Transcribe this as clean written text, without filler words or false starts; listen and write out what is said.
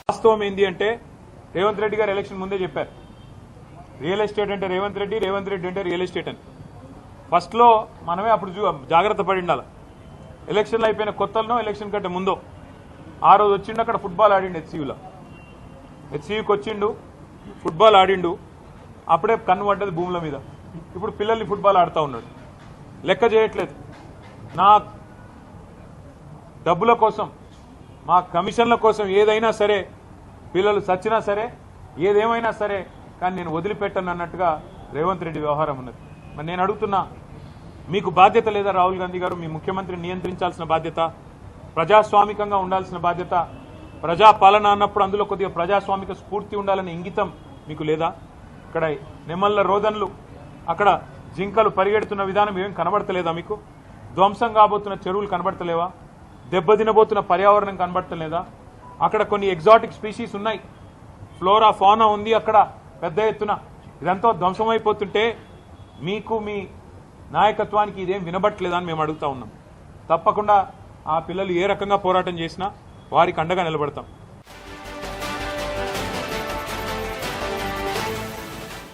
వాస్తవం ఏంది అంటే రేవంత్ రెడ్డి గారు ఎలక్షన్ ముందే చెప్పారు, రియల్ ఎస్టేట్ అంటే రేవంత్ రెడ్డి, రేవంత్ రెడ్డి అంటే రియల్ ఎస్టేట్ అని. ఫస్ట్లో మనమే అప్పుడు జాగ్రత్త పడి ఉండాలి. ఎలక్షన్లు అయిపోయిన కొత్తలో, ఎలక్షన్ కంటే ముందో ఆ రోజు వచ్చిండు, అక్కడ ఫుట్బాల్ ఆడిండు హెచ్సియూలో. హెచ్సియూకి వచ్చిండు, ఫుట్బాల్ ఆడిండు, అప్పుడే కన్ను పడ్డది భూముల మీద. ఇప్పుడు పిల్లల్ని ఫుట్బాల్ ఆడుతూ ఉన్నాడు, లెక్క చేయట్లేదు. నా డబ్బుల కోసం, మా కమిషన్ల కోసం ఏదైనా సరే, పిల్లలు చచ్చినా సరే, ఏదేమైనా సరే, కానీ నేను వదిలిపెట్టను అన్నట్టుగా రేవంత్ రెడ్డి వ్యవహారం ఉన్నది. మరి నేను అడుగుతున్నా, మీకు బాధ్యత లేదా రాహుల్ గాంధీ గారు? మీ ముఖ్యమంత్రిని నియంత్రించాల్సిన బాధ్యత, ప్రజాస్వామికంగా ఉండాల్సిన బాధ్యత, ప్రజాపాలన అన్నప్పుడు అందులో కొద్దిగా ప్రజాస్వామిక స్ఫూర్తి ఉండాలనే ఇంగితం మీకు లేదా? ఇక్కడ నెమళ్ళ రోదన్లు, అక్కడ జింకలు పరిగెడుతున్న విధానం ఏం కనబడతలేదా మీకు? ధ్వంసం కాబోతున్న చెరువులు కనబడతలేవా? దెబ్బతినబోతున్న పర్యావరణం కనబడతలేదా? అక్కడ కొన్ని ఎగ్జాటిక్ స్పీషీస్ ఉన్నాయి, ఫ్లోరా ఫానా ఉంది అక్కడ పెద్ద ఎత్తున. ఇదంతా ధ్వంసమైపోతుంటే మీకు, మీ నాయకత్వానికి ఇదేం వినబట్టలేదని మేము అడుగుతా ఉన్నాం. తప్పకుండా ఆ పిల్లలు ఏ రకంగా పోరాటం చేసినా వారికి అండగా నిలబడతాం.